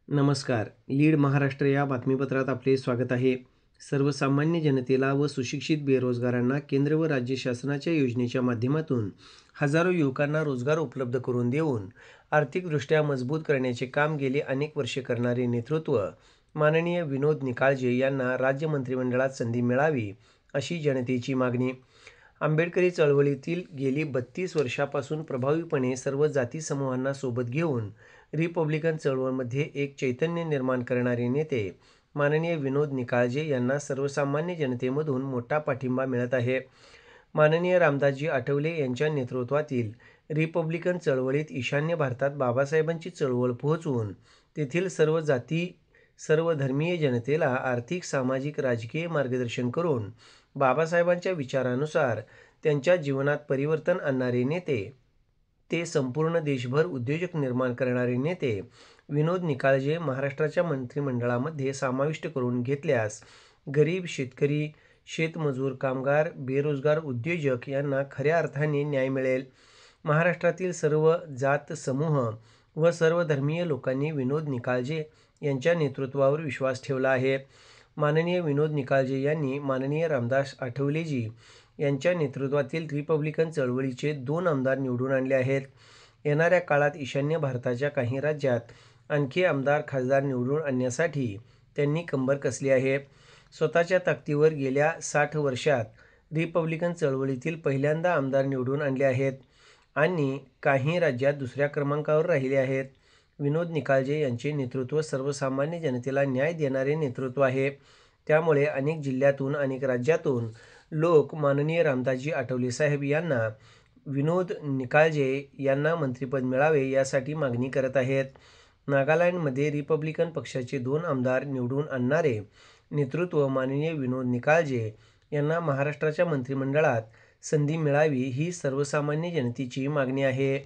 नमस्कार. लीड महाराष्ट्र या बातमीपत्रात आपले स्वागत आहे. सर्वसामान्य जनतेला व सुशिक्षित बेरोजगारांना केंद्र व राज्य शासनाच्या योजनेच्या माध्यमातून हजारो युवकांना रोजगार उपलब्ध करून देऊन आर्थिकदृष्ट्या मजबूत करण्याचे काम गेली अनेक वर्षे करणारे नेतृत्व माननीय विनोद निकाळजे यांना राज्य मंत्रिमंडळात संधी मिळावी, अशी जनतेची मागणी. आंबेडकरी चळवळीतील गेली 32 वर्षापासून प्रभावीपणे सर्व जाती समूहांना सोबत घेऊन रिपब्लिकन चळवळीमध्ये एक चैतन्य निर्माण करणारे नेते माननीय विनोद निकाळजे यांना सर्वसामान्य जनतेमधून मोठा पाठिंबा मिळत आहे. माननीय रामदासजी आठवले यांच्या नेतृत्वातील रिपब्लिकन चळवळीत ईशान्य भारतात बाबासाहेबांची चळवळ पोहोचवून तेथील सर्व जाती सर्व धर्मीय जनतेला आर्थिक, सामाजिक, राजकीय मार्गदर्शन करून बाबासाहेबांच्या विचारानुसार त्यांच्या जीवनात परिवर्तन आणणारे नेते, ते संपूर्ण देशभर उद्योजक निर्माण करणारे नेते विनोद निकाळजे महाराष्ट्राच्या मंत्रिमंडळामध्ये समाविष्ट करून घेतल्यास गरीब, शेतकरी, शेतमजूर, कामगार, बेरोजगार, उद्योजक यांना खऱ्या अर्थाने न्याय मिळेल. महाराष्ट्रातील सर्व जात समूह व सर्व धर्मीय लोकांनी विनोद निकाळजे यांच्या नेतृत्वावर विश्वास ठेवला आहे. माननीय विनोद निकाळजे यांनी माननीय रामदास आठवलेजी यांच्या नेतृत्वातील रिपब्लिकन चळवळीचे 2 आमदार निवडून आणले आहेत. येणाऱ्या काळात ईशान्य भारताच्या काही राज्यात आणखी आमदार, खासदार निवडून आणण्यासाठी त्यांनी कंबर कसली आहे. स्वतःच्या ताकदीवर गेल्या 60 वर्षात रिपब्लिकन चळवळीतील पहिल्यांदा आमदार निवडून आणले आहेत आणि काही राज्यात दुसऱ्या क्रमांकावर राहिले आहेत. विनोद निकाळजे यांचे नेतृत्व सर्वसामान्य जनतेला न्याय देणारे नेतृत्व आहे. त्यामुळे अनेक जिल्ह्यातून, अनेक राज्यातून लोक माननीय रामदासजी आठवले साहेब यांना, विनोद निकाळजे यांना मंत्रिपद मिळावे यासाठी मागणी करत आहेत. नागालँडमध्ये रिपब्लिकन पक्षाचे 2 आमदार निवडून आणणारे नेतृत्व माननीय विनोद निकाळजे यांना महाराष्ट्राच्या मंत्रिमंडळात संधी मिळावी, ही सर्वसामान्य जनतेची मागणी आहे.